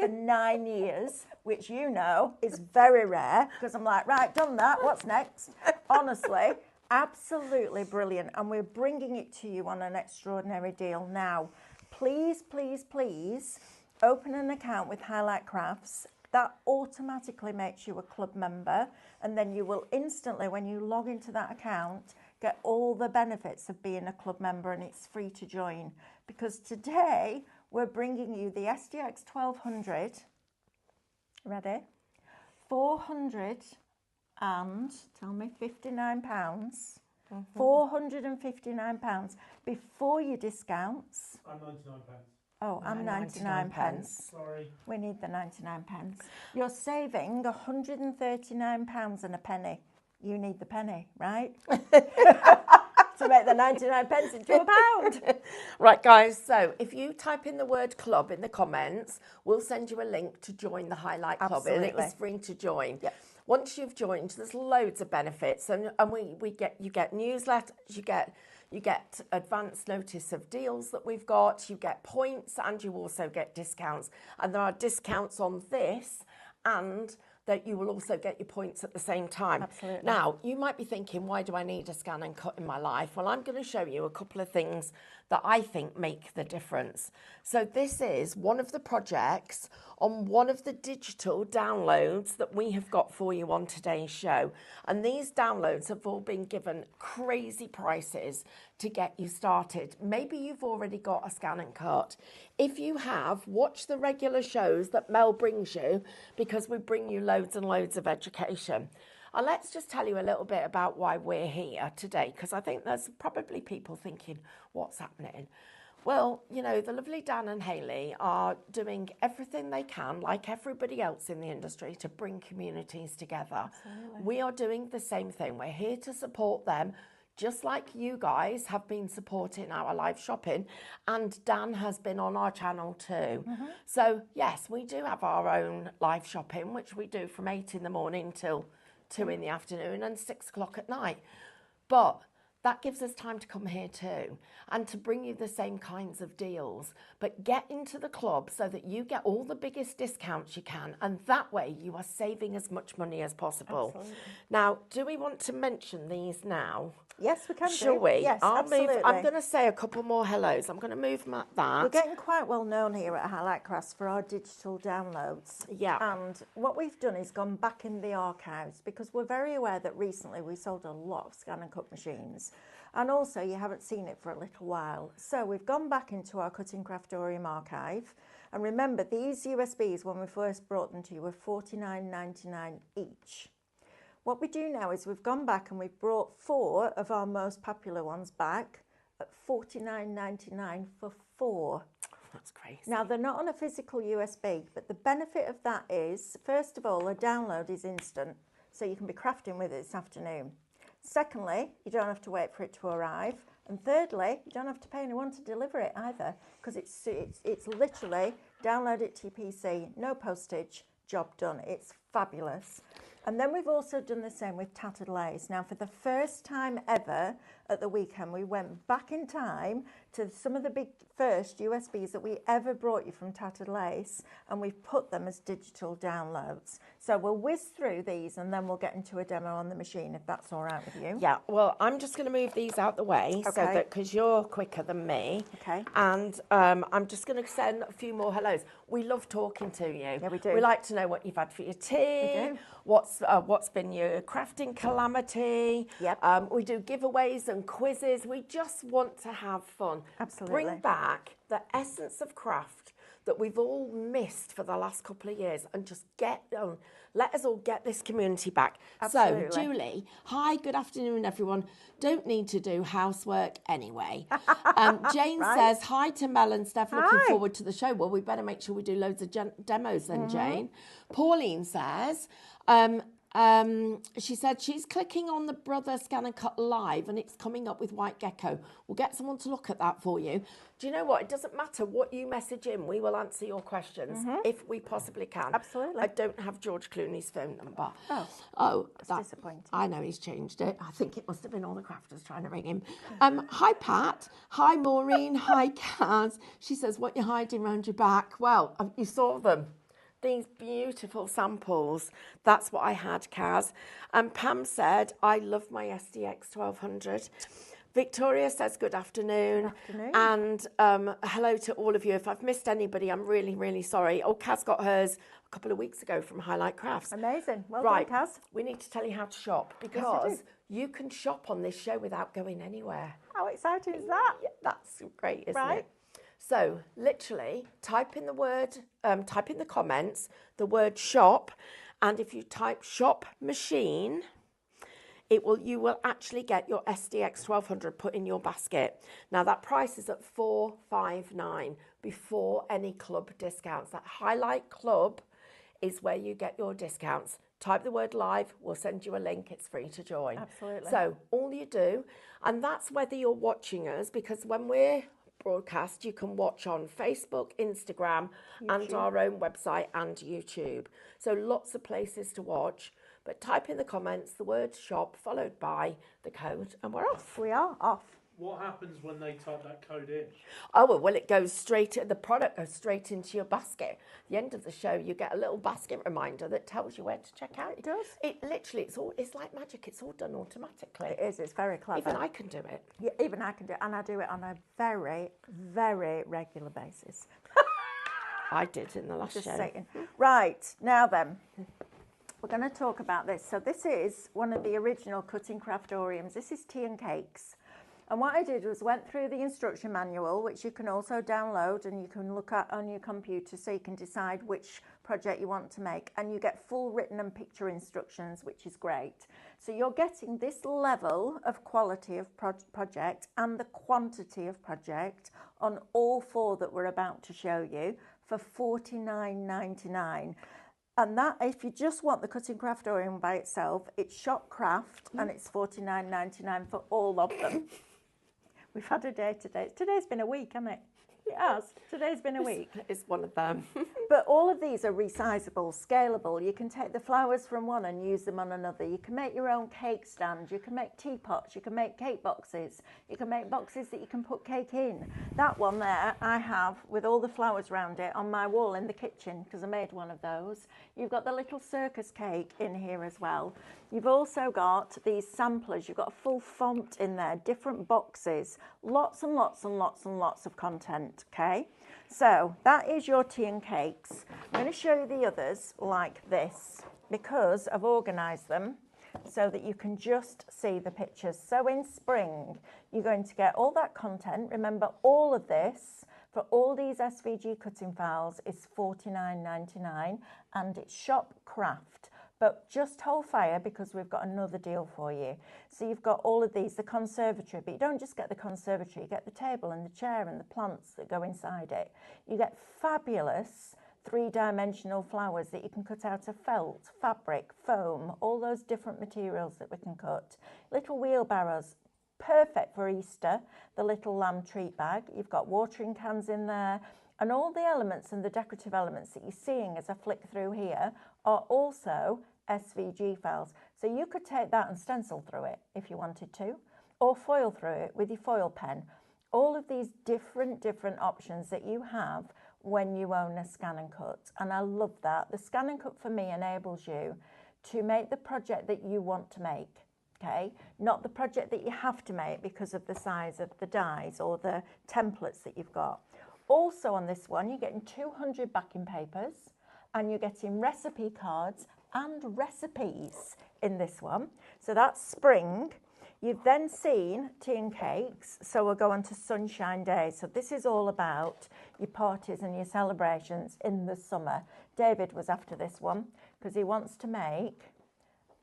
for 9 years, which you know is very rare, because I'm like, right, done that, what's next? Honestly, absolutely brilliant. And we're bringing it to you on an extraordinary deal now. Please, please, please open an account with Highlight Crafts. That automatically makes you a club member, and then you will instantly, when you log into that account, get all the benefits of being a club member, and it's free to join. Because today we're bringing you the SDX 1200, ready? 400 and, tell me, £59. £459 before your discounts. I'm £99. Oh, I'm 99 pence. Sorry. We need the 99 pence. You're saving £139 and a penny. You need the penny, right? To make the 99 pence into a pound. Right, guys, so if you type in the word club in the comments, we'll send you a link to join the Highlight Club. Absolutely. And it's free to join. Yep. Once you've joined, there's loads of benefits, and you get newsletters, you get advance notice of deals that we've got, you get points, and you also get discounts. And there are discounts on this, and that you will also get your points at the same time. Absolutely. Now, you might be thinking, why do I need a scan and cut in my life? Well, I'm going to show you a couple of things that I think make the difference. So this is one of the projects on one of the digital downloads that we have got for you on today's show. And these downloads have all been given crazy prices to get you started. Maybe you've already got a scan and cut. If you have, watch the regular shows that Mel brings you, because we bring you loads and loads of education. And let's just tell you a little bit about why we're here today, because I think there's probably people thinking, what's happening? Well, you know, the lovely Dan and Hayley are doing everything they can, like everybody else in the industry, to bring communities together. Absolutely. We are doing the same thing. We're here to support them, just like you guys have been supporting our live shopping, and Dan has been on our channel too. So yes, we do have our own live shopping, which we do from 8 in the morning till 2 in the afternoon and 6 o'clock at night. But that gives us time to come here too, and to bring you the same kinds of deals. But get into the club so that you get all the biggest discounts you can, and that way you are saving as much money as possible. Absolutely. Now, do we want to mention these now? Yes, we can. Shall we? Yes, absolutely. I'm going to say a couple more hellos. I'm going to move that. We're getting quite well known here at Highlight Crafts for our digital downloads. Yeah. And what we've done is gone back in the archives, because we're very aware that recently we sold a lot of scan and cut machines. And also you haven't seen it for a little while. So we've gone back into our Cutting Craftorium archive. And remember, these USBs, when we first brought them to you, were $49.99 each. What we do now is we've gone back and we've brought 4 of our most popular ones back at $49.99 for 4. That's crazy. Now, they're not on a physical USB, but the benefit of that is, first of all, the download is instant, so you can be crafting with it this afternoon. Secondly, you don't have to wait for it to arrive. And thirdly, you don't have to pay anyone to deliver it either, because it's literally download it to your PC, no postage, job done. It's fabulous. And then we've also done the same with tattered lace. Now, for the first time ever at the weekend, we went back in time to some of the big first USBs that we ever brought you from Tattered Lace, and we've put them as digital downloads. So we'll whiz through these and then we'll get into a demo on the machine, if that's all right with you. Yeah, well, I'm just going to move these out the way, Okay. so that, because you're quicker than me. Okay. And I'm just going to send a few more hellos. We love talking to you. Yeah, we do. We like to know what you've had for your tea. We do. What's been your crafting calamity. Yep. We do giveaways and quizzes. We just want to have fun. Absolutely. Bring back the essence of craft that we've all missed for the last couple of years, and just let us all get this community back. Absolutely. So, Julie, hi, good afternoon, everyone. Don't need to do housework anyway. Jane Right. says, hi to Mel and Steph, looking Hi. forward to the show. Well, we better make sure we do loads of demos then, Jane. Pauline says, she said she's clicking on the Brother Scan and Cut Live and it's coming up with White Gecko. We'll get someone to look at that for you. Do you know what? It doesn't matter what you message in. We will answer your questions if we possibly can. Absolutely. I don't have George Clooney's phone number. Oh, that's disappointing. I know he's changed it. I think it must have been all the crafters trying to ring him. Hi, Pat. Hi, Maureen. Hi, Kaz. She says, what you hiding round your back? Well, you saw them. these beautiful samples. That's what I had, Kaz. And Pam said, I love my SDX 1200. Victoria says, good afternoon. Good afternoon. And hello to all of you. If I've missed anybody, I'm really, really sorry. Oh, Kaz got hers a couple of weeks ago from Highlight Crafts. Amazing. Well Right, done, Kaz. we need to tell you how to shop because you can shop on this show without going anywhere. How exciting is that? Yeah, that's great, isn't Right. it? So literally type in the word, type in the comments, the word shop. And if you type shop machine, you will actually get your SDX 1200 put in your basket. Now that price is at $459 before any club discounts. That Highlight Club is where you get your discounts. Type the word live, we'll send you a link, it's free to join. Absolutely. So all you do, and that's whether you're watching us, because when we're broadcast, you can watch on Facebook, Instagram, and our own website and YouTube. So lots of places to watch. But type in the comments the word shop followed by the code and we're off. We are off. What happens when they type that code in? Oh, well, it goes the product goes straight into your basket. At the end of the show, you get a little basket reminder that tells you where to check out. It does. It literally, it's like magic. It's all done automatically. It is. It's very clever. Even I can do it. Yeah, even I can do it. And I do it on a very, very regular basis. I did in the last Just show. saying. Right, now then. We're going to talk about this. So this is one of the original Cutting Craftoriums. This is Tea and Cakes. And what I did was went through the instruction manual, which you can also download and you can look at on your computer so you can decide which project you want to make. And you get full written and picture instructions, which is great. So you're getting this level of quality of project and the quantity of project on all four that we're about to show you for $49.99. And that, if you just want the Cutting Craftorium by itself, it's Shop Craft and it's $49.99 for all of them. We've had a day today. Today's been a week, hasn't it? It has. Today's been a week. It's one of them. But all of these are resizable, scalable. You can take the flowers from one and use them on another. You can make your own cake stand. You can make teapots. You can make cake boxes. You can make boxes that you can put cake in. That one there I have with all the flowers around it on my wall in the kitchen because I made one of those. You've got the little circus cake in here as well. You've also got these samplers. You've got a full font in there, different boxes, lots and lots and lots and lots of content, okay? So that is your tea and cakes. I'm going to show you the others like this because I've organised them so that you can just see the pictures. So in spring, you're going to get all that content. Remember, all of this for all these SVG cutting files is $49.99 and it's Shop Craft. But just hold fire because we've got another deal for you. So you've got all of these, the conservatory, but you don't just get the conservatory, you get the table and the chair and the plants that go inside it. You get fabulous three-dimensional flowers that you can cut out of felt, fabric, foam, all those different materials that we can cut. Little wheelbarrows, perfect for Easter, the little lamb treat bag. You've got watering cans in there. And all the elements and the decorative elements that you're seeing as I flick through here are also SVG files. So you could take that and stencil through it if you wanted to, or foil through it with your foil pen. All of these different options that you have when you own a Scan and Cut. And I love that. The Scan and Cut for me enables you to make the project that you want to make. Okay, not the project that you have to make because of the size of the dies or the templates that you've got. Also on this one, you're getting 200 backing papers and you're getting recipe cards and recipes in this one. So that's spring. You've then seen tea and cakes. So we'll go on to sunshine days. So this is all about your parties and your celebrations in the summer. David was after this one because he wants to make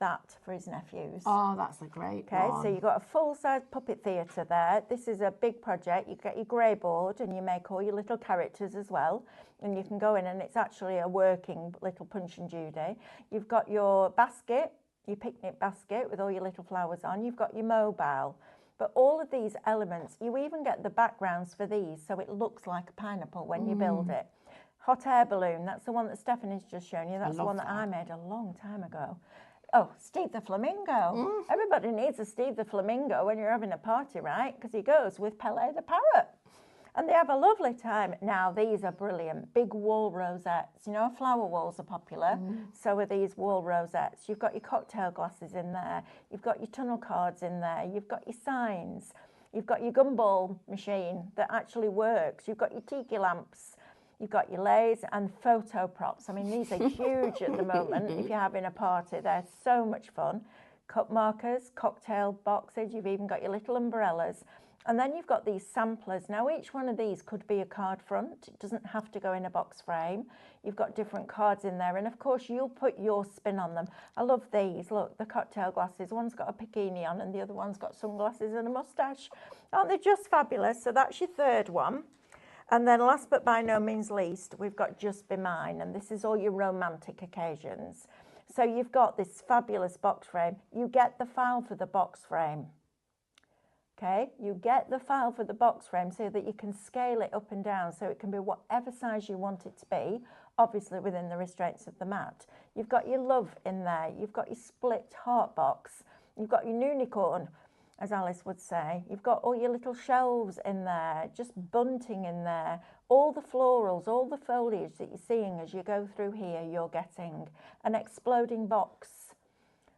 that for his nephews. Oh, that's a great Okay, one. so you've got a full-size puppet theatre there. This is a big project. You get your grey board and you make all your little characters as well. And you can go in and it's actually a working little Punch and Judy. You've got your basket, your picnic basket with all your little flowers on. You've got your mobile. But all of these elements, you even get the backgrounds for these so it looks like a pineapple when you build it. Hot air balloon, that's the one that Stephanie's just shown you. That's the one that I made a long time ago. Oh, Steve the Flamingo. Everybody needs a Steve the Flamingo when you're having a party, right? Because he goes with Pele the Parrot. And they have a lovely time. Now, these are brilliant. Big wall rosettes. You know, flower walls are popular. So are these wall rosettes. You've got your cocktail glasses in there. You've got your tunnel cards in there. You've got your signs. You've got your gumball machine that actually works. You've got your tiki lamps. You've got your leis and photo props. I mean, these are huge at the moment. If you're having a party, they're so much fun. Cup markers, cocktail boxes. You've even got your little umbrellas. And then you've got these samplers. Now, each one of these could be a card front. It doesn't have to go in a box frame. You've got different cards in there. And of course, you'll put your spin on them. I love these. Look, the cocktail glasses. One's got a bikini on and the other one's got sunglasses and a moustache. Aren't they just fabulous? So that's your third one. And then last but by no means least, we've got Just Be Mine. And this is all your romantic occasions. So you've got this fabulous box frame. You get the file for the box frame. Okay, you get the file for the box frame so that you can scale it up and down so it can be whatever size you want it to be, obviously within the restraints of the mat. You've got your love in there, you've got your split heart box, you've got your unicorn, as Alice would say. You've got all your little shelves in there, just bunting in there, all the florals, all the foliage that you're seeing as you go through here, you're getting an exploding box.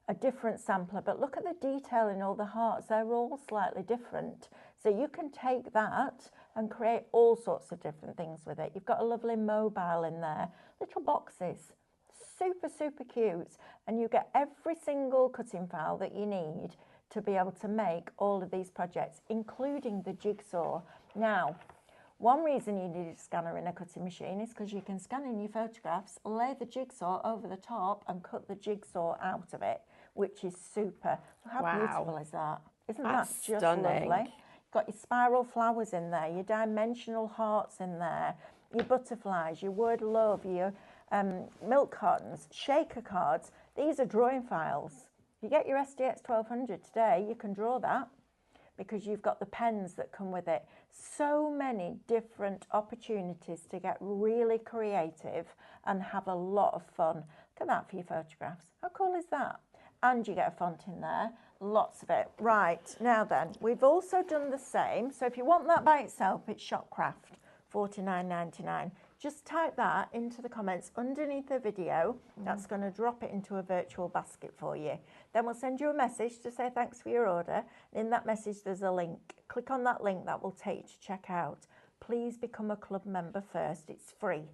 A different sampler, but look at the detail in all the hearts. They're all slightly different. So you can take that and create all sorts of different things with it. You've got a lovely mobile in there, little boxes, super, super cute. And you get every single cutting file that you need to be able to make all of these projects, including the jigsaw. Now, one reason you need a scanner in a cutting machine is because you can scan in your photographs, lay the jigsaw over the top and cut the jigsaw out of it, which is super. How beautiful is that? Isn't that just stunning. lovely? You've got your spiral flowers in there, your dimensional hearts in there, your butterflies, your word love, your milk cartons, shaker cards. These are drawing files. If you get your SDX 1200 today, you can draw that because you've got the pens that come with it. So many different opportunities to get really creative and have a lot of fun. Look at that for your photographs. How cool is that? And you get a font in there, lots of it. Right, now then, we've also done the same. So if you want that by itself, it's Shopcraft, $49.99. Just type that into the comments underneath the video. That's going to drop it into a virtual basket for you. Then we'll send you a message to say thanks for your order. And in that message, there's a link. Click on that link, that will take you to check out. Please become a club member first. It's free,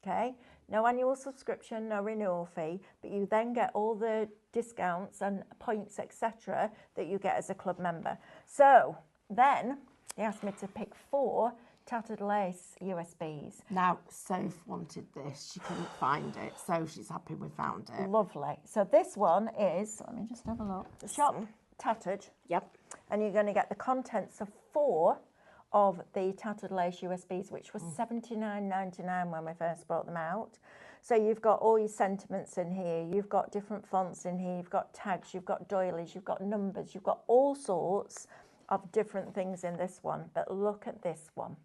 okay? No annual subscription, no renewal fee, but you then get all the discounts and points, etc., that you get as a club member. So then he asked me to pick 4 tattered lace USBs. Now, Soph wanted this. She couldn't find it, so she's happy we found it. Lovely. So this one is, let me just have a look. The Shop Tattered. Yep. And you're going to get the contents of 4 of the tattered lace USBs, which was $79.99 when we first brought them out. So you've got all your sentiments in here, you've got different fonts in here, you've got tags, you've got doilies, you've got numbers, you've got all sorts of different things in this one. But look at this one.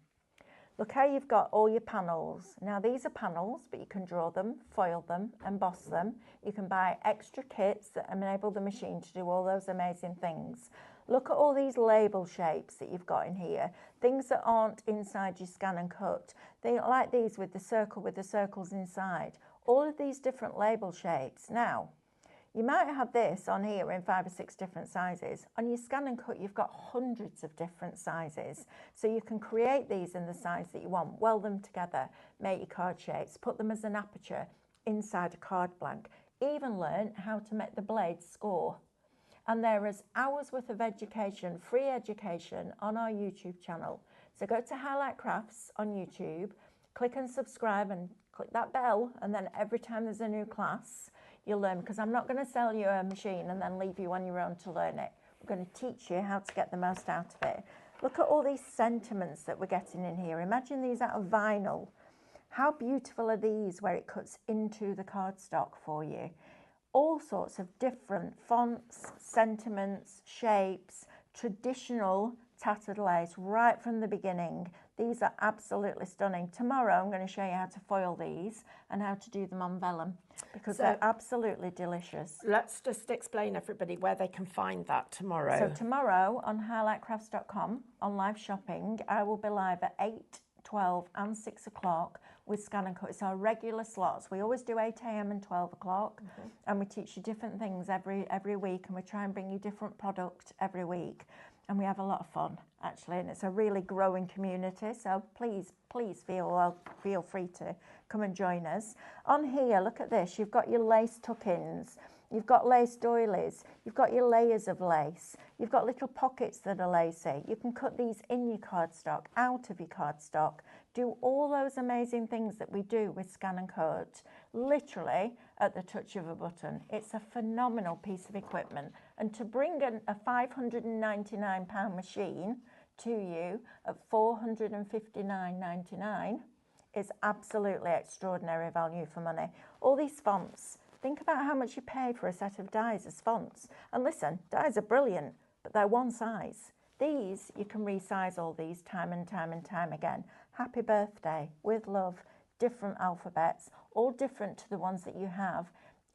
Look how you've got all your panels. Now these are panels, but you can draw them, foil them, emboss them. You can buy extra kits that enable the machine to do all those amazing things. Look at all these label shapes that you've got in here, things that aren't inside your scan and cut. They like these with the circles inside. All of these different label shapes. Now, you might have this on here in 5 or 6 different sizes. On your scan and cut, you've got hundreds of different sizes. So you can create these in the size that you want, weld them together, make your card shapes, put them as an aperture inside a card blank. Even learn how to make the blades score. And there is hours worth of education, free education on our YouTube channel. So go to Highlight Crafts on YouTube, click and subscribe and click that bell. And then every time there's a new class, you'll learn, because I'm not going to sell you a machine and then leave you on your own to learn it. We're going to teach you how to get the most out of it. Look at all these sentiments that we're getting in here. Imagine these out of vinyl. How beautiful are these where it cuts into the cardstock for you? All sorts of different fonts, sentiments, shapes, traditional tattered lace right from the beginning. These are absolutely stunning. Tomorrow I'm going to show you how to foil these and how to do them on vellum because they're absolutely delicious. Let's just explain everybody where they can find that tomorrow. So tomorrow on highlightcrafts.com on live shopping, I will be live at 8, 12 and 6 o'clock with Scan and Cut. It's our regular slots. We always do 8 a.m. and 12 o'clock and we teach you different things every week and we try and bring you different product every week. And we have a lot of fun, actually, and it's a really growing community. So please feel free to come and join us. On here, look at this. You've got your lace tuck-ins. You've got lace doilies. You've got your layers of lace. You've got little pockets that are lacy. You can cut these in your cardstock, out of your cardstock. Do all those amazing things that we do with Scan and Cut, literally at the touch of a button. It's a phenomenal piece of equipment. And to bring a £599 machine to you at $459.99 is absolutely extraordinary value for money. All these fonts, think about how much you pay for a set of dies as fonts. And listen, dies are brilliant, but they're one size. These, you can resize all these time and time and time again. Happy birthday, with love, different alphabets, all different to the ones that you have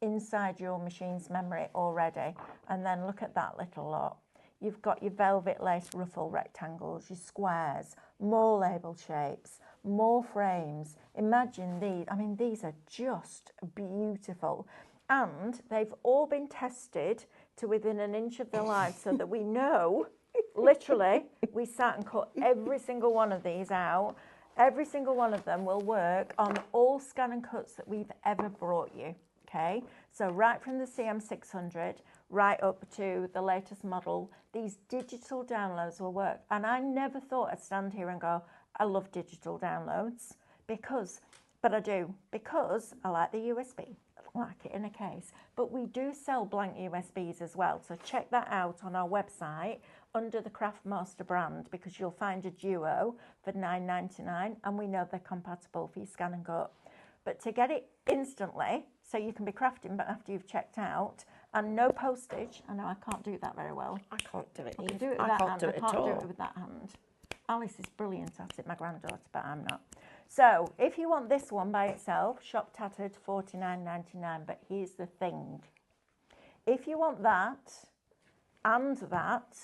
inside your machine's memory already. And then look at that little lot. You've got your velvet lace ruffle rectangles, your squares, more label shapes, more frames. Imagine these. I mean, these are just beautiful. And they've all been tested to within an inch of their lives so that we know, literally, we sat and cut every single one of these out. Every single one of them will work on all Scan and Cuts that we've ever brought you. Okay, so right from the CM600 right up to the latest model, these digital downloads will work. And I never thought I'd stand here and go, I love digital downloads but I do, because I like the USB, I like it in a case. But we do sell blank USBs as well, so check that out on our website under the Craftmaster brand because you'll find a Duo for $9.99 and we know they're compatible for your Scan and Cut. But to get it instantly, so you can be crafting but after you've checked out, and no postage. I know I can't do that very well. I can't do it I either. can do it with I that can't hand. do it I at can't do all. it with that hand. Alice is brilliant at it, my granddaughter, but I'm not. So if you want this one by itself, shop tattered $49.99. But here's the thing. If you want that and that,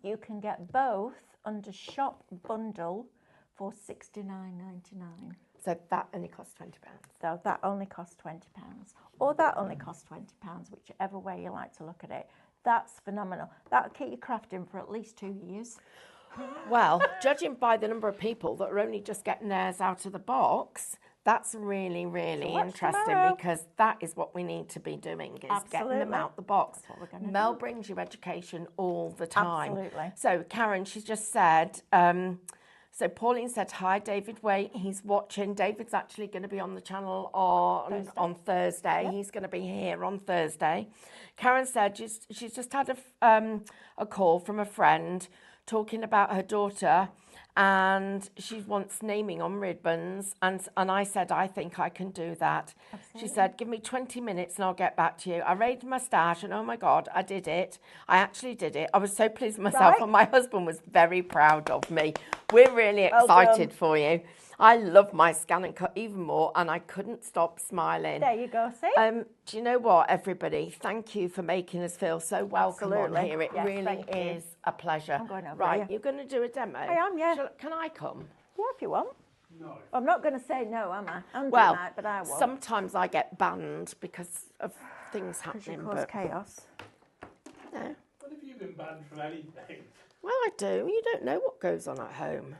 you can get both under shop bundle for $69.99. So that only costs £20. So that only costs £20, or that only costs £20, whichever way you like to look at it. That's phenomenal. That'll keep you crafting for at least 2 years. Well, judging by the number of people that are only just getting theirs out of the box, that's really, really watch interesting tomorrow. because that is what we need to be doing, is getting them Absolutely. out the box. That's what we're gonna Mel do. brings you education all the time. Absolutely. So Karen, she's just said, so Pauline said, hi, David Waite. He's watching. David's actually going to be on the channel on Thursday. Yep. He's going to be here on Thursday. Karen said she's just had a call from a friend talking about her daughter and she wants naming on ribbons and I said, I think I can do that. Absolutely. She said, give me 20 minutes and I'll get back to you. I raised my stash and oh my God, I did it. I actually did it. I was so pleased with myself and my husband was very proud of me. We're really excited for you. I love my Scan and Cut even more and I couldn't stop smiling. There you go, see? Do you know what, everybody? Thank you for making us feel so welcome Absolutely. on here. It Yes, really thank you. is a pleasure. I'm going over right, here. you're going to do a demo? I am, yeah. Can I come? Yeah, if you want. No. I'm not going to say no, am I? Andy Well, might, but I won't. sometimes I get banned because of things Because you happening. cause But chaos. no. What have you been banned from anything? Well, I do. You don't know what goes on at home.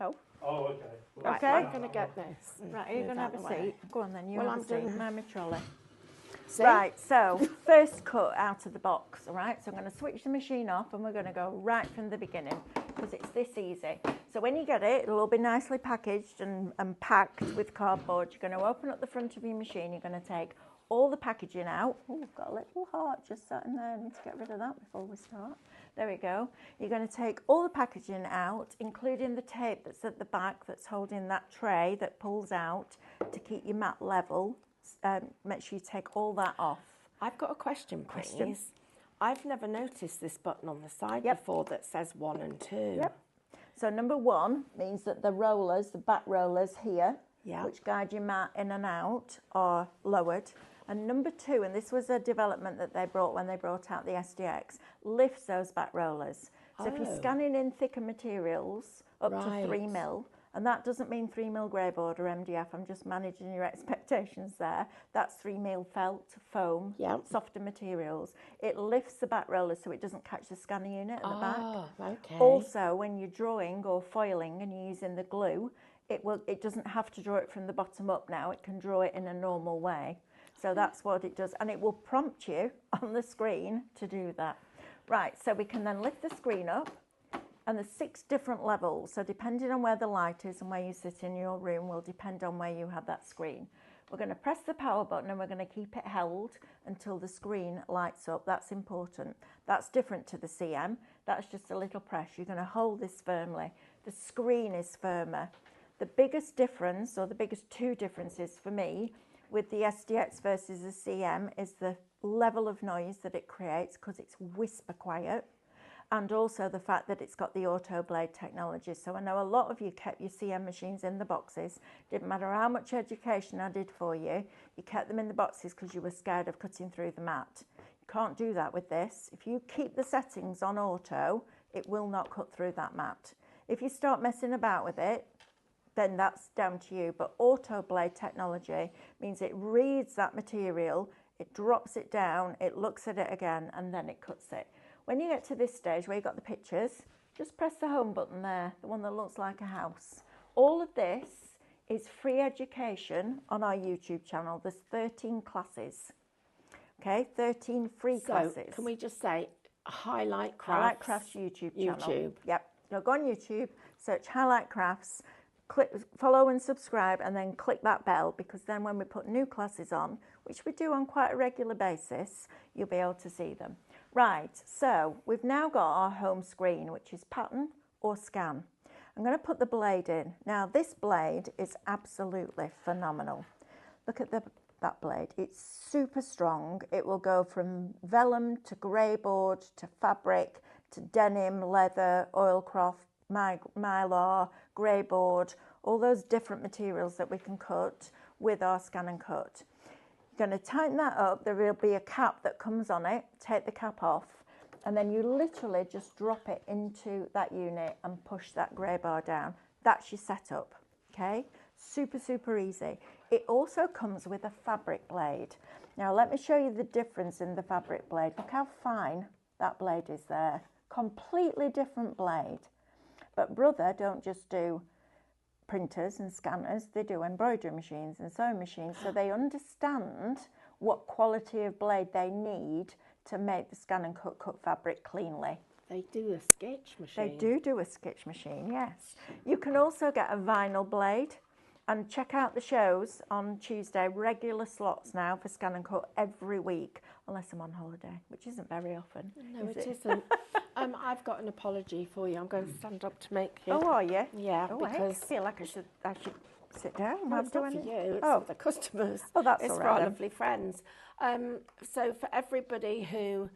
Oh, Oh, okay. Well, Okay. I'm going to get this. and right, are you move going to out have a the way. seat? Go on then, you Well, have I'm a seat. doing- Mind my trolley. See? Right, so first cut out of the box, all right? So I'm going to switch the machine off and we're going to go right from the beginning because it's this easy. So when you get it, it'll all be nicely packaged and packed with cardboard. You're going to open up the front of your machine. You're going to take all the packaging out. Oh, we've got a little heart just sat in there. I need to get rid of that before we start. There we go. You're going to take all the packaging out, including the tape that's at the back that's holding that tray that pulls out to keep your mat level. Make sure you take all that off. I've got a question, please. I've never noticed this button on the side Yep. before that says 1 and 2. Yep. So number 1 means that the rollers, the back rollers here, Yeah. which guide your mat in and out, are lowered. And number 2, and this was a development that they brought when they brought out the SDX, lifts those back rollers. So if you're Oh. scanning in thicker materials up to 3 Right. mil, and that doesn't mean 3 mil grey board or MDF, I'm just managing your expectations there. That's 3 mil felt, foam, Yeah. softer materials. It lifts the back roller so it doesn't catch the scanner unit at the back. Ah, okay. Also, when you're drawing or foiling and you're using the glue, it doesn't have to draw it from the bottom up now. It can draw it in a normal way. So that's what it does. And it will prompt you on the screen to do that. Right, so we can then lift the screen up. And there's 6 different levels. So depending on where the light is and where you sit in your room will depend on where you have that screen. We're going to press the power button and we're going to keep it held until the screen lights up. That's important. That's different to the CM. That's just a little press. You're going to hold this firmly. The screen is firmer. The biggest difference, or the biggest 2 differences for me with the SDX versus the CM, is the level of noise that it creates because it's whisper quiet. And also the fact that it's got the auto blade technology. So I know a lot of you kept your CM machines in the boxes. Didn't matter how much education I did for you, you kept them in the boxes because you were scared of cutting through the mat. You can't do that with this. If you keep the settings on auto, it will not cut through that mat. If you start messing about with it, then that's down to you. But auto blade technology means it reads that material, it drops it down, it looks at it again, and then it cuts it. When you get to this stage where you've got the pictures, just press the home button there, the one that looks like a house. All of this is free education on our YouTube channel. There's 13 classes, okay? 13 free classes. Can we just say Highlight Crafts? Highlight Crafts YouTube channel. YouTube. Yep. You'll go on YouTube, search Highlight Crafts, click follow and subscribe, and then click that bell, because then when we put new classes on, which we do on quite a regular basis, you'll be able to see them. Right, so we've now got our home screen, which is pattern or scan. I'm going to put the blade in. Now this blade is absolutely phenomenal. Look at that blade. It's super strong. It will go from vellum to grey board to fabric to denim, leather, oilcloth, mylar, grey board, all those different materials that we can cut with our scan and cut. You're going to tighten that up. There will be a cap that comes on it. Take the cap off, and then you literally just drop it into that unit and push that grey bar down. That's your setup, okay? Super, super easy. It also comes with a fabric blade. Now let me show you the difference in the fabric blade. Look how fine that blade is there. Completely different blade. But Brother don't just do printers and scanners, they do embroidery machines and sewing machines, so they understand what quality of blade they need to make the scan and cut fabric cleanly. They do a sketch machine. They do a sketch machine, yes. You can also get a vinyl blade, and check out the shows on Tuesday, regular slots now for scan and cut every week, unless I'm on holiday, which isn't very often. No, it isn't. I've got an apology for you. I'm going to stand up to make you. Oh, are you? Yeah, Oh, because I feel like I should sit down. no, it's not for you. It's for the customers. Oh, that's it's all for right our then. lovely friends. So for everybody who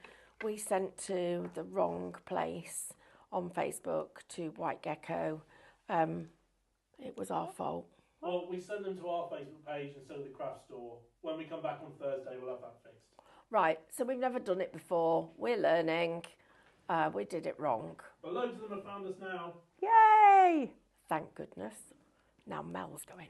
we sent to the wrong place on Facebook, to White Gecko, it was our fault. Well, we send them to our Facebook page instead of the craft store. When we come back on Thursday, we'll have that fixed. Right, so we've never done it before. We're learning. We did it wrong. But loads of them have found us now. Yay! Thank goodness. Now Mel's going.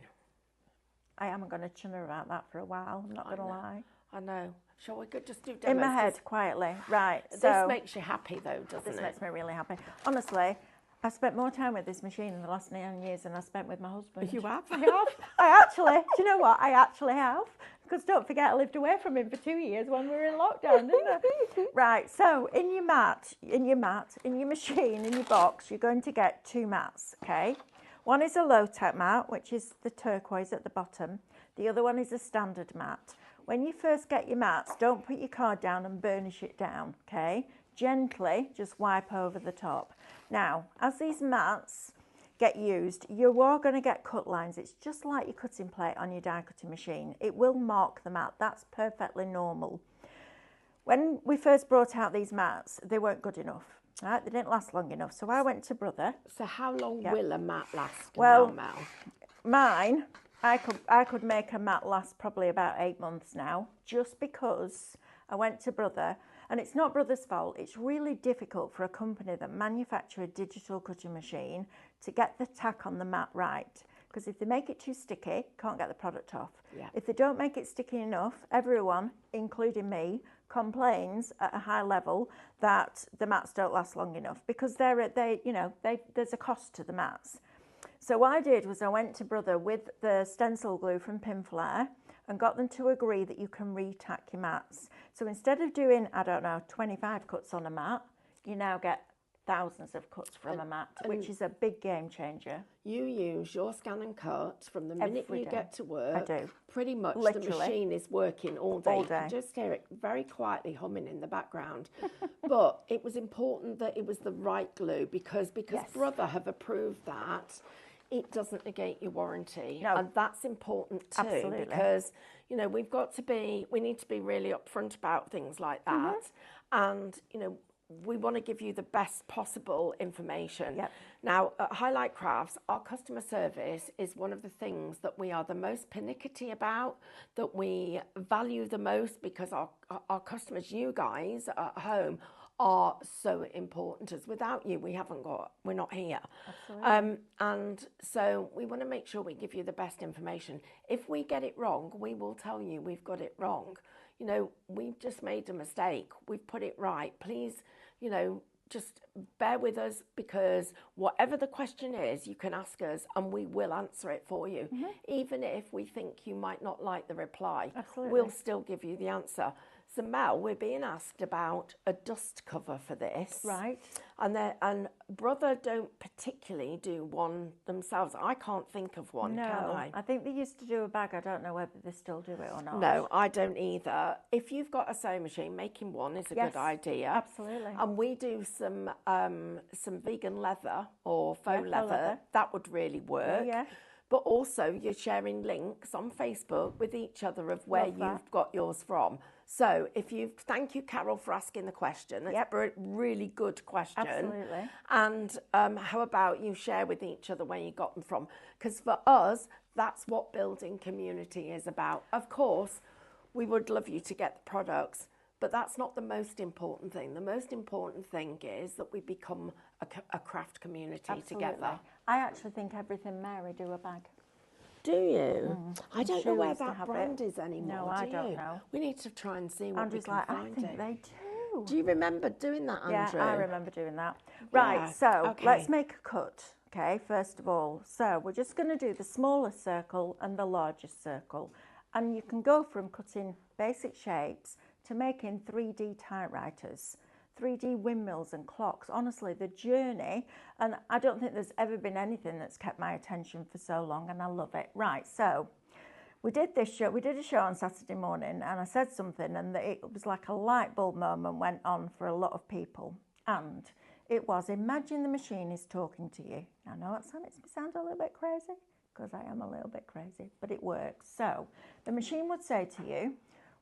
I am going to chun her about that for a while, I'm not going to lie. I know. Shall we just do demos? In my head, quietly. Right, This so makes you happy though, doesn't this it? makes me really happy. Honestly, I've spent more time with this machine in the last 9 years than I spent with my husband. You have? I have. I actually, do you know what? I actually have. Because don't forget, I lived away from him for 2 years when we were in lockdown, didn't I? Right, so in your machine, in your box, you're going to get 2 mats, okay? One is a low-tech mat, which is the turquoise at the bottom. The other one is a standard mat. When you first get your mats, don't put your card down and burnish it down, okay? Gently, just wipe over the top. Now, as these mats get used, you are going to get cut lines. It's just like your cutting plate on your die cutting machine. It will mark the mat. That's perfectly normal. When we first brought out these mats, they weren't good enough. Right, they didn't last long enough. So I went to Brother. So how long Yeah. will a mat last Well, now, Mel? Mine, I could make a mat last probably about 8 months now, just because I went to Brother, and it's not Brother's fault. It's really difficult for a company that manufacture a digital cutting machine to get the tack on the mat right. Because if they make it too sticky, can't get the product off. Yeah. If they don't make it sticky enough, everyone, including me, complains at a high level that the mats don't last long enough because there's a cost to the mats. So what I did was I went to Brother with the stencil glue from Pinflair and got them to agree that you can retack your mats. So instead of doing, 25 cuts on a mat, you now get thousands of cuts from a mat, which is a big game changer. You use your scan and cut from the minute Every you day. get to work. I do. Pretty much Literally. the machine is working all day. All You can day. just hear it very quietly humming in the background. But it was important that it was the right glue because Yes. Brother have approved that. It doesn't negate your warranty. No. And that's important too. Absolutely. Because, we need to be really upfront about things like that. And, we want to give you the best possible information. Yep. Now, at Highlight Crafts, our customer service is one of the things that we are the most pernickety about, that we value the most because our customers, you guys at home, are so important. As without you, we're not here. Absolutely. And so we want to make sure we give you the best information. If we get it wrong, we will tell you we've got it wrong. We've just made a mistake. We've put it right. Please, just bear with us because whatever the question is, you can ask us and we will answer it for you. Even if we think you might not like the reply, Absolutely. we'll still give you the answer. So Mel, we're being asked about a dust cover for this. Right. And Brother don't particularly do one themselves. I can't think of one, No, can I? think they used to do a bag. I don't know whether they still do it or not. No, I don't either. If you've got a sewing machine, making one is a Yes, good idea. absolutely. And we do some vegan leather or faux faux leather. leather. That would really work. yeah. But also you're sharing links on Facebook with each other of where Love that. you've got yours from. So thank you, Carol, for asking the question. That's Yep. a really good question. Absolutely. And how about you share with each other where you got them from? Because for us, that's what building community is about. Of course, we would love you to get the products, but that's not the most important thing. The most important thing is that we become a craft community Absolutely. together. I actually think Everything Mary do a bag. Do you? I don't know Sure where used to that have brand it. is anymore. No, I do don't you? know. We need to try and see what Andrew's we can like, I find think it. they do. Do you remember doing that, Andrew? Yeah, I remember doing that. Right, Yeah, so okay. let's make a cut, okay, first of all. So we're just going to do the smallest circle and the largest circle. And you can go from cutting basic shapes to making 3D typewriters, 3D windmills and clocks. Honestly, the journey, and I don't think there's ever been anything that's kept my attention for so long, and I love it. Right, so we did a show on Saturday morning, and I said something, and it was like a light bulb moment went on for a lot of people. And it was, imagine the machine is talking to you. I know it makes me sound a little bit crazy, because I am a little bit crazy, but it works. So the machine would say to you,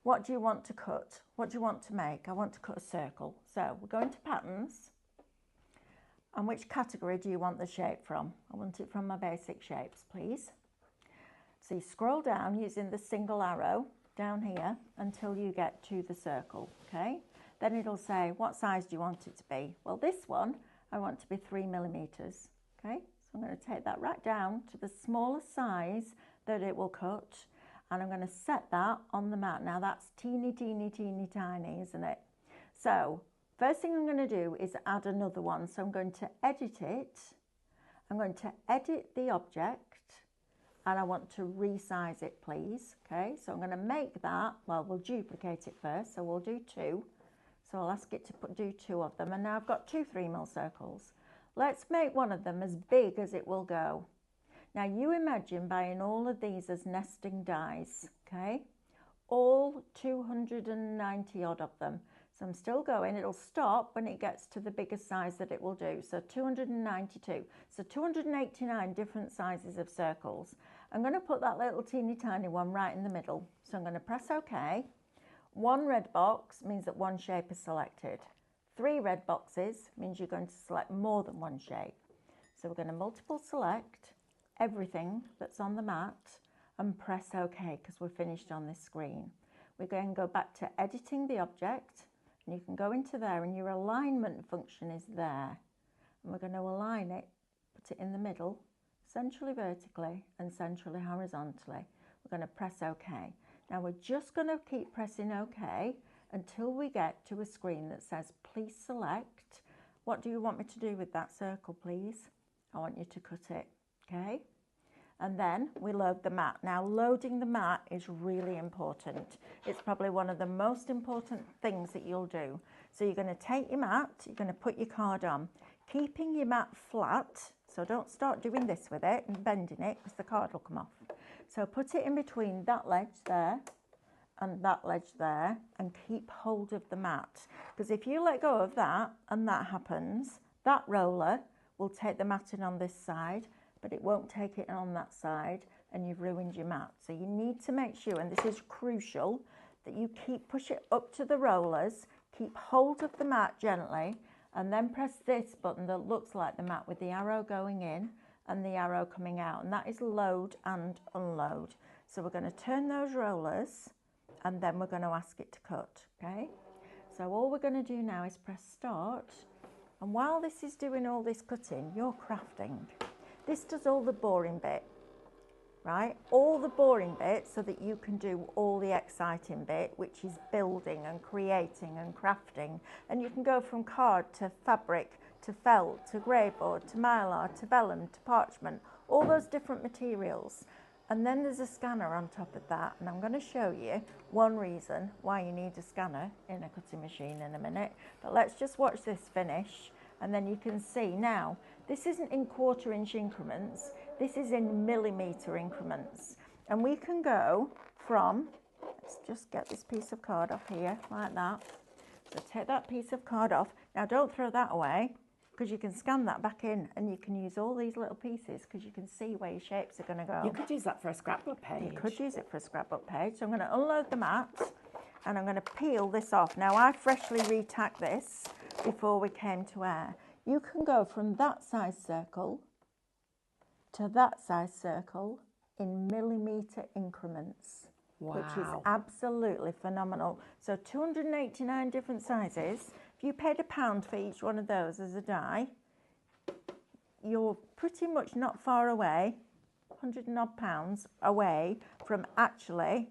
what do you want to cut? What do you want to make? I want to cut a circle. So we're going to patterns. And which category do you want the shape from? I want it from my basic shapes, please. So you scroll down using the single arrow down here until you get to the circle, okay? Then it'll say, what size do you want it to be? Well, this one, I want to be 3 millimeters, okay? So I'm going to take that right down to the smallest size that it will cut, and I'm going to set that on the mat. Now that's teeny, teeny, teeny, tiny, isn't it? So first thing I'm going to do is add another one. So I'm going to edit it. I'm going to edit the object, and I want to resize it, please. Okay, so I'm going to make that, well, we'll duplicate it first, so we'll do 2. So I'll ask it to do 2 of them, and now I've got 2 3mm circles. Let's make one of them as big as it will go. Now you imagine buying all of these as nesting dies, okay? All 290 odd of them. So I'm still going, it'll stop when it gets to the biggest size that it will do. So 292, so 289 different sizes of circles. I'm going to put that little teeny tiny one right in the middle. So I'm going to press OK. 1 red box means that 1 shape is selected. 3 red boxes means you're going to select more than one shape. So we're going to multiple select everything that's on the mat and press OK because we're finished on this screen. We're going to go back to editing the object, and you can go into there and your alignment function is there. And we're going to align it, put it in the middle, centrally vertically and centrally horizontally. We're going to press OK. Now we're just going to keep pressing OK until we get to a screen that says please select. What do you want me to do with that circle, please? I want you to cut it, okay? And then we load the mat. Now loading the mat is really important. It's probably one of the most important things that you'll do. So you're going to take your mat, you're going to put your card on, keeping your mat flat, so don't start doing this with it and bending it because the card will come off. So put it in between that ledge there and that ledge there and keep hold of the mat. Because if you let go of that and that happens, that roller will take the mat in on this side, but it won't take it on that side and you've ruined your mat. So you need to make sure, and this is crucial, that you push it up to the rollers, keep hold of the mat gently, and then press this button that looks like the mat with the arrow going in and the arrow coming out, and that is load and unload. So we're going to turn those rollers and then we're going to ask it to cut, okay? So all we're going to do now is press start, and while this is doing all this cutting, you're crafting. This does all the boring bit, right? All the boring bit so that you can do all the exciting bit, which is building and creating and crafting. And you can go from card to fabric, to felt, to grey board, to mylar, to vellum, to parchment, all those different materials. And then there's a scanner on top of that, and I'm going to show you one reason why you need a scanner in a cutting machine in a minute. But let's just watch this finish, and then you can see now, this isn't in 1/4 inch increments, this is in millimetre increments. And we can go from, let's just get this piece of card off here, like that. So take that piece of card off. Now don't throw that away, because you can scan that back in and you can use all these little pieces because you can see where your shapes are going to go. You could use that for a scrapbook page. You could use it for a scrapbook page. So I'm going to unload the mat and I'm going to peel this off. Now I freshly retacked this before we came to air. You can go from that size circle to that size circle in millimetre increments. Wow. Which is absolutely phenomenal. So 289 different sizes. If you paid £1 for each one of those as a die, you're pretty much not far away, £100 and odd away from actually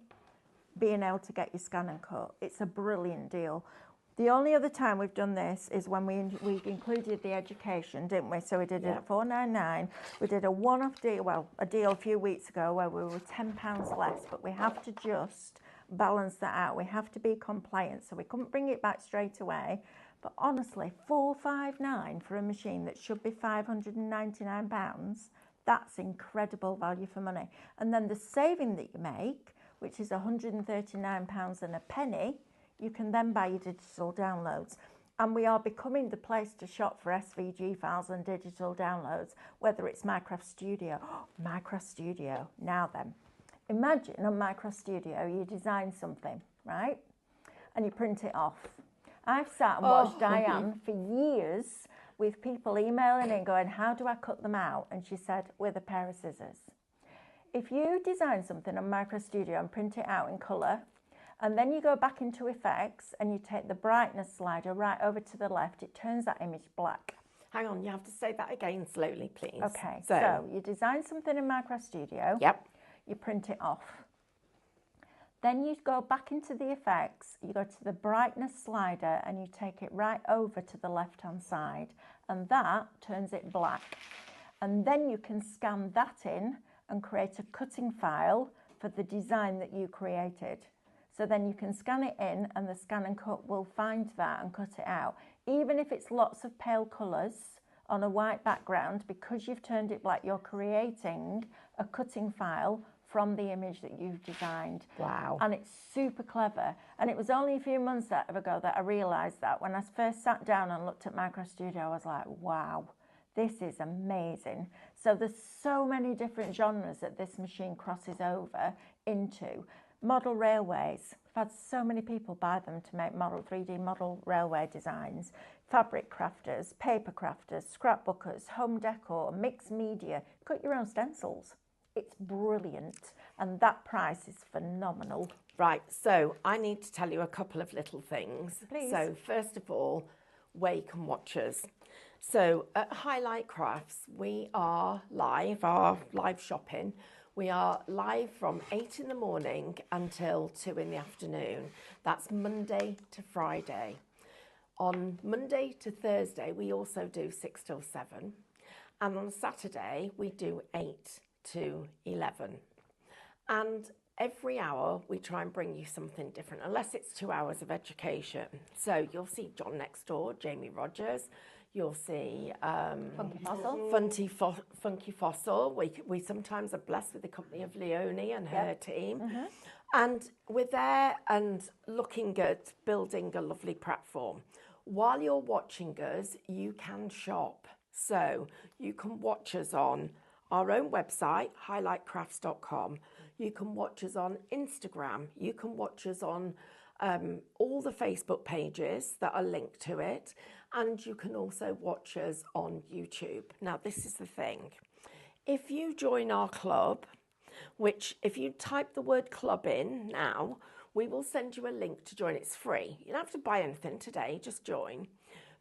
being able to get your scan and cut. It's a brilliant deal. The only other time we've done this is when we included the education, didn't we? So we did it at £4.99. We did a one-off deal, well, a deal a few weeks ago where we were £10 less, but we have to just balance that out. We have to be compliant, so we couldn't bring it back straight away. But honestly, £4.59 for a machine that should be £599, that's incredible value for money. And then the saving that you make, which is £139 and a penny, you can then buy your digital downloads. And we are becoming the place to shop for SVG files and digital downloads, whether it's Minecraft Studio. Minecraft Studio, now then. Imagine on Minecraft Studio you design something, right? And you print it off. I've sat and watched Diane for years with people emailing in going, how do I cut them out? And she said, with a pair of scissors. If you design something on Minecraft Studio and print it out in colour, and then you go back into effects and you take the brightness slider right over to the left, it turns that image black. Hang on, you have to say that again slowly, please. Okay, so you design something in Minecraft Studio. Yep. You print it off. Then you go back into the effects, you go to the brightness slider and you take it right over to the left-hand side, and that turns it black. And then you can scan that in and create a cutting file for the design that you created. So then you can scan it in and the scan and cut will find that and cut it out. Even if it's lots of pale colours on a white background, because you've turned it black, you're creating a cutting file from the image that you've designed. Wow. And it's super clever. And it was only a few months ago that I realised that. When I first sat down and looked at Minecraft Studio, I was like, wow, this is amazing. So there's so many different genres that this machine crosses over into. Model railways. We've had so many people buy them to make 3D model railway designs. Fabric crafters, paper crafters, scrapbookers, home decor, mixed media. Cut your own stencils. It's brilliant, and that price is phenomenal. Right, so I need to tell you a couple of little things. Please. So first of all, where you can watch us. So at Highlight Crafts, we are live, our live shopping. We are live from 8 in the morning until 2 in the afternoon. That's Monday to Friday. On Monday to Thursday, we also do 6 till 7. And on Saturday, we do 8 to 11. And every hour, we try and bring you something different, unless it's 2 hours of education. So you'll see John Next Door, Jamie Rogers. You'll see Funky Fossil. We sometimes are blessed with the company of Leonie and her team. And we're there and looking at building a lovely platform. While you're watching us, you can shop. So you can watch us on our own website, highlightcrafts.com. You can watch us on Instagram. You can watch us on all the Facebook pages that are linked to it. And you can also watch us on YouTube. Now, this is the thing. If you join our club, which if you type the word club in now, we will send you a link to join. It's free. You don't have to buy anything today, just join.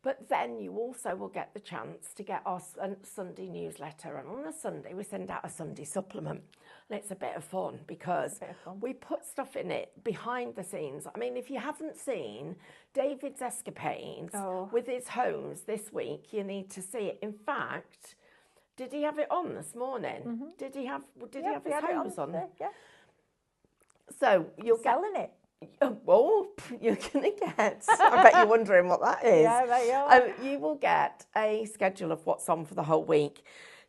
But then you also will get the chance to get our Sunday newsletter. And on a Sunday, we send out a Sunday supplement. And it's a bit of fun because we put stuff in it behind the scenes. I mean, if you haven't seen David's escapades with his hose this week, you need to see it. In fact, did he have it on this morning? Did he have his hose on? Yeah. So you'll Selling it. Well, you're going to get, I bet you're wondering what that is. Yeah, I bet you are. You will get a schedule of what's on for the whole week.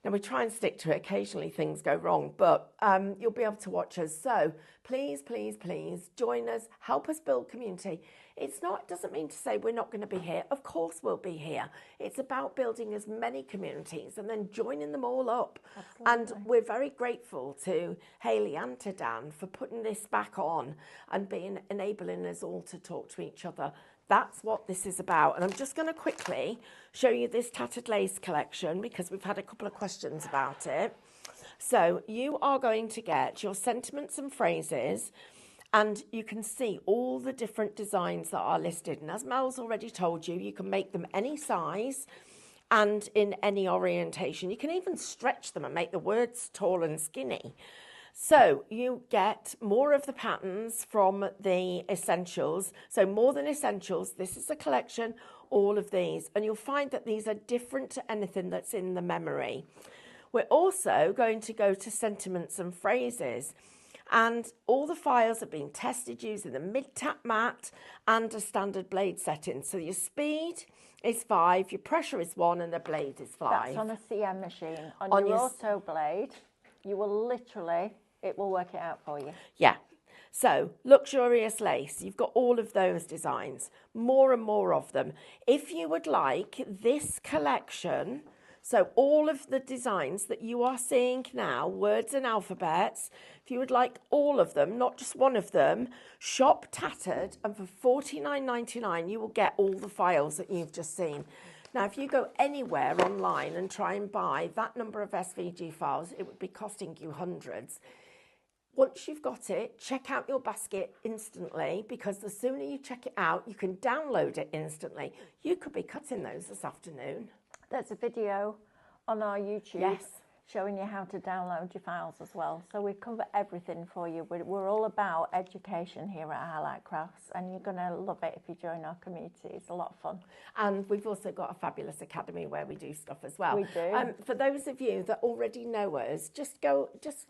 Now, we try and stick to it. Occasionally things go wrong, but you'll be able to watch us. So please, please, please join us. Help us build community. It doesn't mean to say we're not going to be here. Of course we'll be here. It's about building as many communities and then joining them all up. Absolutely. And we're very grateful to Hayley and to Dan for putting this back on and enabling us all to talk to each other. That's what this is about. And I'm just going to quickly show you this tattered lace collection because we've had a couple of questions about it. So you are going to get your sentiments and phrases, and you can see all the different designs that are listed. And as Mel's already told you, you can make them any size and in any orientation. You can even stretch them and make the words tall and skinny. So you get more of the patterns from the essentials. So more than essentials, this is a collection, all of these. And you'll find that these are different to anything that's in the memory. We're also going to go to sentiments and phrases. And all the files have been tested using the mid-tap mat and a standard blade setting. So your speed is 5, your pressure is 1, and the blade is 5. That's on a CM machine. On your auto blade, you will literally, it will work it out for you. Yeah. So luxurious lace, you've got all of those designs, more and more of them. If you would like this collection, so all of the designs that you are seeing now, words and alphabets, if you would like all of them, not just one of them, shop Tattered, and for $49.99 you will get all the files that you've just seen. Now, if you go anywhere online and try and buy that number of SVG files, it would be costing you hundreds. Once you've got it, check out your basket instantly, because the sooner you check it out, you can download it instantly. You could be cutting those this afternoon. There's a video on our YouTube. Yes. Showing you how to download your files as well. So we cover everything for you. We're all about education here at Highlight Crafts, and you're going to love it if you join our community. It's a lot of fun. And we've also got a fabulous academy where we do stuff as well. We do. For those of you that already know us, just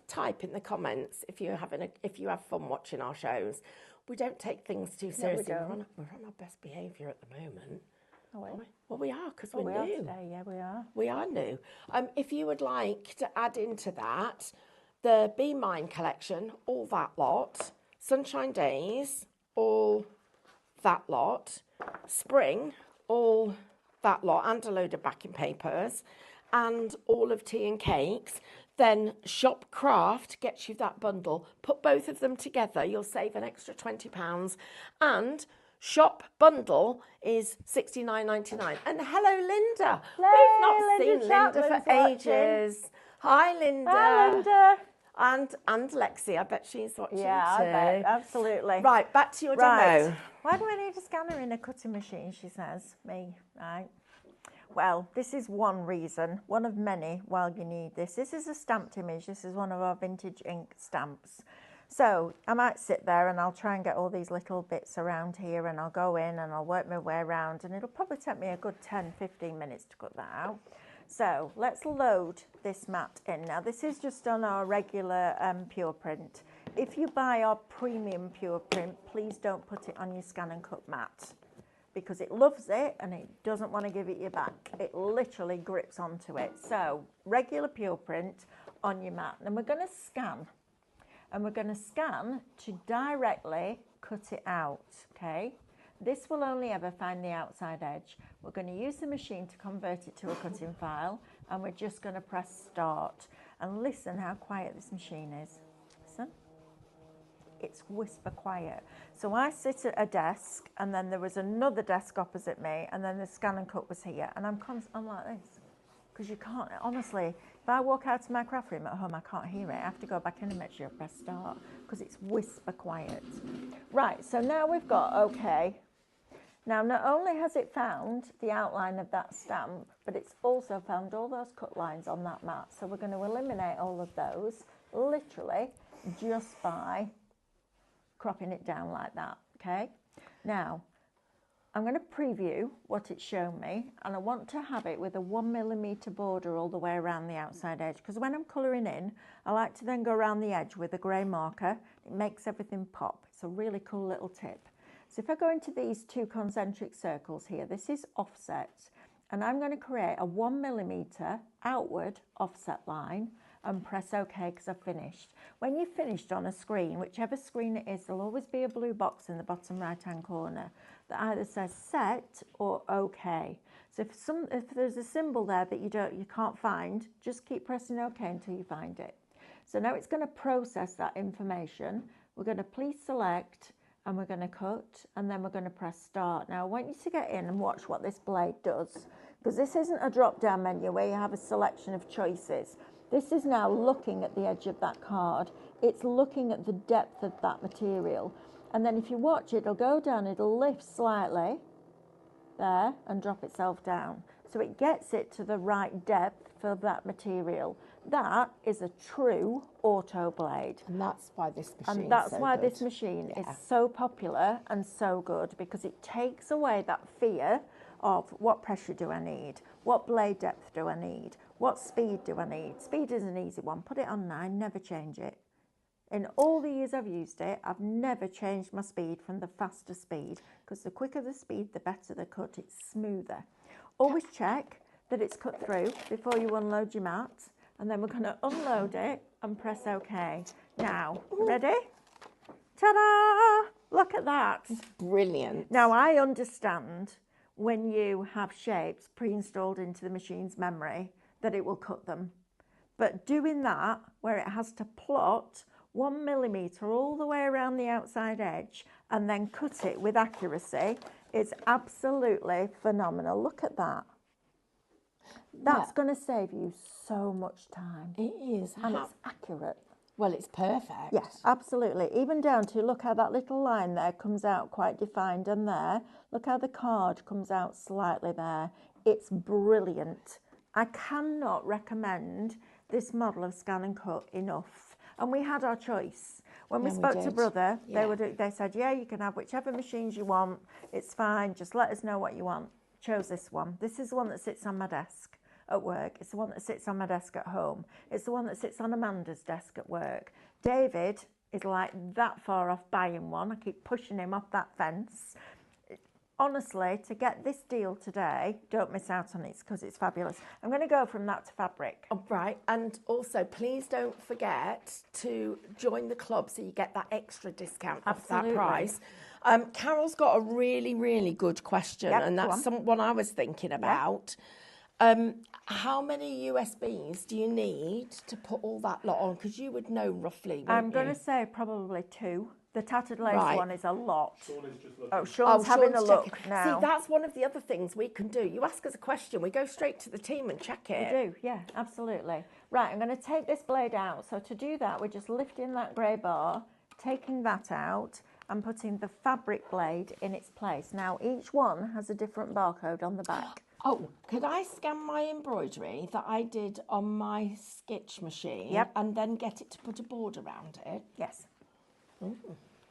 type in the comments if you have fun watching our shows. We don't take things too seriously. No, we don't. We're on our best behaviour at the moment. Oh, well, we are, because we're new. Are today. Yeah, we are. We are new. If you would like to add into that, the Be Mine collection, all that lot, Sunshine Days, all that lot, Spring, all that lot, and a load of backing papers, and all of Tea and Cakes, Then Shop Craft gets you that bundle. Put both of them together, you'll save an extra £20. And Shop Bundle is $69.99. And hello, Linda. We've not Linda seen Linda Chapman's for watching. ages. Hi, Linda. Hi, Linda. And Lexi, I bet she's watching Yeah, too. I bet, absolutely. Right, back to your demo. Why do I need a scanner in a cutting machine, she says. Me, right. Well, this is one reason, one of many, why you need this. This is a stamped image. This is one of our vintage ink stamps. So I might sit there and I'll try and get all these little bits around here, and I'll go in and I'll work my way around, and it'll probably take me a good 10-15 minutes to cut that out. So let's load this mat in. Now this is just on our regular pure print. If you buy our premium pure print, please don't put it on your scan and cut mat, because it loves it and it doesn't want to give it you back. It literally grips onto it. So regular pure print on your mat. And we're going to scan. And we're going to scan to directly cut it out, okay? This will only ever find the outside edge. We're going to use the machine to convert it to a cutting file, and we're just going to press start. And listen how quiet this machine is. Listen. It's whisper quiet. So I sit at a desk, and then there was another desk opposite me, and then the scan and cut was here, and I'm like this, because you can't, honestly, if I walk out of my craft room at home, I can't hear it. I have to go back in and make sure I press start, because it's whisper quiet. Right, so now we've got okay. Now, not only has it found the outline of that stamp, but it's also found all those cut lines on that mat. So we're going to eliminate all of those, literally, just by cropping it down like that, okay? Now, I'm going to preview what it's shown me, and I want to have it with a 1mm border all the way around the outside edge, because when I'm colouring in, I like to then go around the edge with a grey marker. It makes everything pop. It's a really cool little tip. So if I go into these two concentric circles here, this is offset, and I'm going to create a 1mm outward offset line and press OK because I've finished. When you've finished on a screen, whichever screen it is, there'll always be a blue box in the bottom right-hand corner that either says set or OK. So if there's a symbol there that you can't find, just keep pressing OK until you find it. So now it's going to process that information. We're going to please select, and we're going to cut, and then we're going to press start. Now I want you to get in and watch what this blade does, because this isn't a drop-down menu where you have a selection of choices. This is now looking at the edge of that card. It's looking at the depth of that material. And then if you watch it, it'll go down, it'll lift slightly there and drop itself down. So it gets it to the right depth for that material. That is a true auto blade. And that's why this machine And that's so why good. this machine is so popular and so good, because it takes away that fear of what pressure do I need? What blade depth do I need? What speed do I need? Speed is an easy one. Put it on 9, never change it. In all the years I've used it, I've never changed my speed from the faster speed, because the quicker the speed, the better the cut. It's smoother. Always check that it's cut through before you unload your mat, and then we're going to unload it and press OK. Now, ready? Ta-da! Look at that. Brilliant. Now, I understand when you have shapes pre-installed into the machine's memory that it will cut them. But doing that, where it has to plot 1mm all the way around the outside edge and then cut it with accuracy, is absolutely phenomenal. Look at that. That's going to save you so much time. It is. And it's accurate. Well, it's perfect. Yes, absolutely. Even down to, look how that little line there comes out quite defined, and there, look how the card comes out slightly there. It's brilliant. I cannot recommend this model of scan and cut enough. And we had our choice. When we spoke to Brother, they said, yeah, you can have whichever machines you want. It's fine. Just let us know what you want. Chose this one. This is the one that sits on my desk at work. It's the one that sits on my desk at home. It's the one that sits on Amanda's desk at work. David is like that far off buying one. I keep pushing him off that fence. Honestly, to get this deal today, don't miss out on it because it's fabulous. I'm going to go from that to fabric. Oh, right, and also please don't forget to join the club so you get that extra discount off that price. Carol's got a really, really good question, and that's one I was thinking about. How many USBs do you need to put all that lot on? Because you would know roughly, wouldn't I'm going you? to say probably 2. The tattered lace Right. one is a lot. Sean is just looking. Oh, Sean's having a Sean's look checking. now. See, that's one of the other things we can do. You ask us a question, we go straight to the team and check it. We do, yeah, absolutely. Right, I'm going to take this blade out. So to do that, we're just lifting that grey bar, taking that out, and putting the fabric blade in its place. Now, each one has a different barcode on the back. Oh, could I scan my embroidery that I did on my Skitch machine Yep. and then get it to put a board around it? Yes.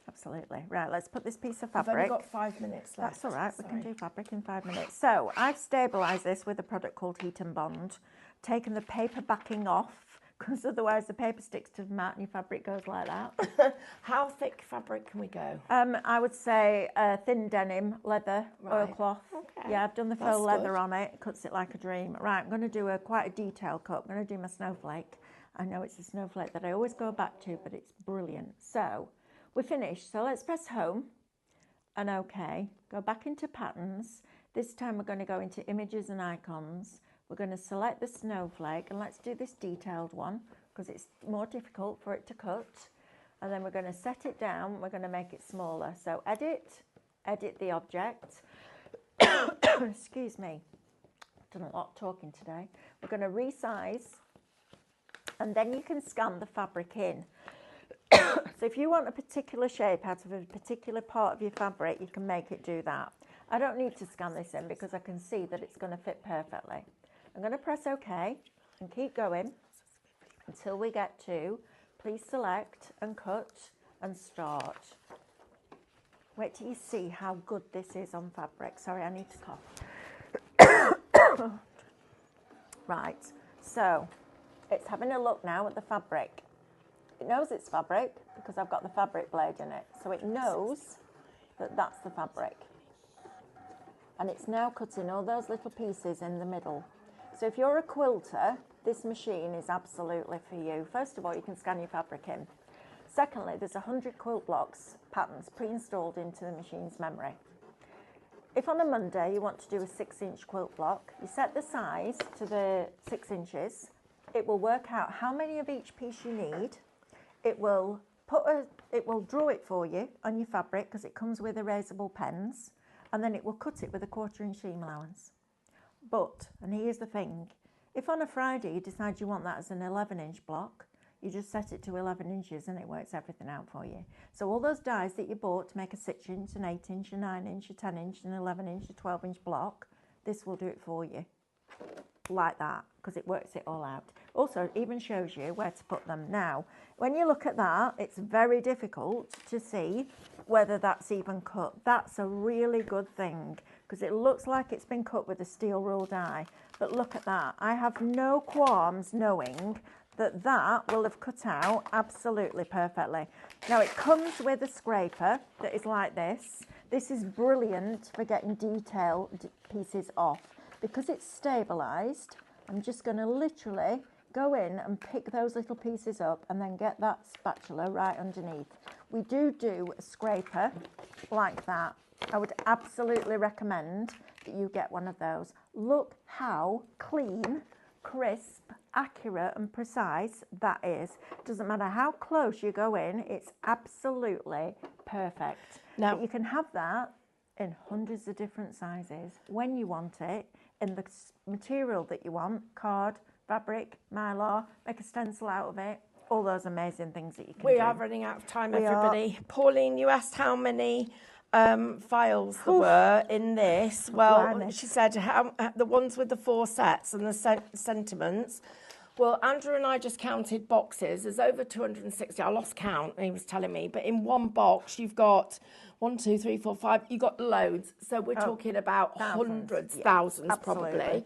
Absolutely. Right, let's put this piece of I've only fabric. got 5 minutes left. That's all right, we can Sorry. do fabric in 5 minutes. So I've stabilised this with a product called Heat and Bond, taken the paper backing off, because otherwise the paper sticks to the mat and your fabric goes like that. How thick fabric can we go? I would say thin denim, leather, Right. oilcloth. Okay. Yeah, I've done the That's faux leather good. on it. It cuts it like a dream. Right, I'm going to do quite a detailed cut. I'm going to do my snowflake. I know it's a snowflake that I always go back to, but it's brilliant. So we're finished. So let's press home and OK. Go back into patterns. This time we're going to go into images and icons. We're going to select the snowflake, and let's do this detailed one because it's more difficult for it to cut. And then we're going to set it down. We're going to make it smaller. So edit the object. Excuse me. I've done a lot of talking today. We're going to resize, and then you can scan the fabric in. So if you want a particular shape out of a particular part of your fabric, you can make it do that. I don't need to scan this in because I can see that it's going to fit perfectly. I'm going to press OK and keep going until we get to please select and cut and start. Wait till you see how good this is on fabric. Sorry, I need to cough. Right, so it's having a look now at the fabric. It knows it's fabric because I've got the fabric blade in it. So it knows that that's the fabric. And it's now cutting all those little pieces in the middle. So if you're a quilter, this machine is absolutely for you. First of all, you can scan your fabric in. Secondly, there's 100 quilt blocks patterns pre-installed into the machine's memory. If on a Monday you want to do a 6-inch quilt block, you set the size to the 6 inches. It will work out how many of each piece you need. It will draw it for you on your fabric because it comes with erasable pens, and then it will cut it with a 1/4-inch seam allowance. But, and here's the thing, if on a Friday you decide you want that as an 11-inch block, you just set it to 11 inches and it works everything out for you. So all those dies that you bought to make a 6-inch, an 8-inch, a 9-inch, a 10-inch, an 11-inch, a 12-inch block, this will do it for you. Like that, because it works it all out. Also, it even shows you where to put them. Now, when you look at that, it's very difficult to see whether that's even cut. That's a really good thing, because it looks like it's been cut with a steel rule die. But look at that. I have no qualms knowing that that will have cut out absolutely perfectly. Now, it comes with a scraper that is like this. This is brilliant for getting detailed pieces off. Because it's stabilised, I'm just going to literally go in and pick those little pieces up and then get that spatula right underneath. We do a scraper like that. I would absolutely recommend that you get one of those. Look how clean, crisp, accurate and precise that is. Doesn't matter how close you go in, it's absolutely perfect. Now, but you can have that in hundreds of different sizes when you want it, in the material that you want, card, fabric, mylar, make a stencil out of it, all those amazing things that you can do. we are running out of time, We everybody. Pauline, you asked how many files there were in this. Well, Blimey. she said the ones with the 4 sets and the sentiments. Well, Andrew and I just counted boxes. There's over 260. I lost count, he was telling me. But in one box, you've got 1, 2, 3, 4, 5. You've got loads. So we're talking about hundreds, thousands absolutely. probably.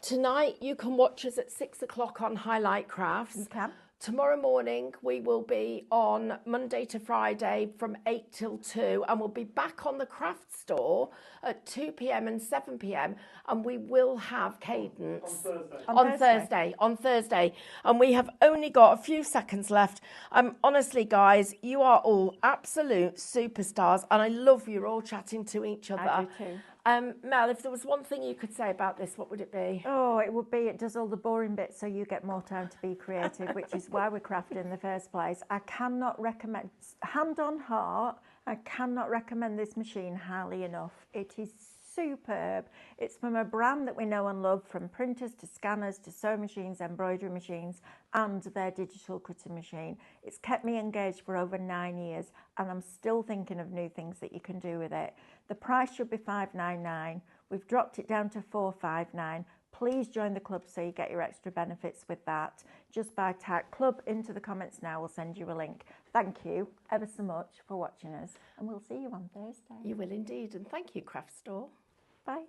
Tonight, you can watch us at 6 o'clock on Highlight Crafts. You can. Tomorrow morning, we will be on Monday to Friday from 8 till 2, and we'll be back on the craft store at 2 p.m. and 7 p.m, and we will have Cadence on Thursday. And we have only got a few seconds left. Honestly, guys, you are all absolute superstars, and I love you're all chatting to each other. I do too. Mel, if there was one thing you could say about this, what would it be? Oh, it would be, it does all the boring bits so you get more time to be creative, which is why we're crafting in the first place. I cannot recommend, hand on heart, I cannot recommend this machine highly enough. It is superb. It's from a brand that we know and love, from printers to scanners to sewing machines, embroidery machines, and their digital cutting machine. It's kept me engaged for over 9 years, and I'm still thinking of new things that you can do with it. The price should be $599. We've dropped it down to $459. Please join the club so you get your extra benefits with that. Just by type club into the comments now, we'll send you a link. Thank you ever so much for watching us, and we'll see you on Thursday. You will indeed, and thank you, Craft Store. Bye.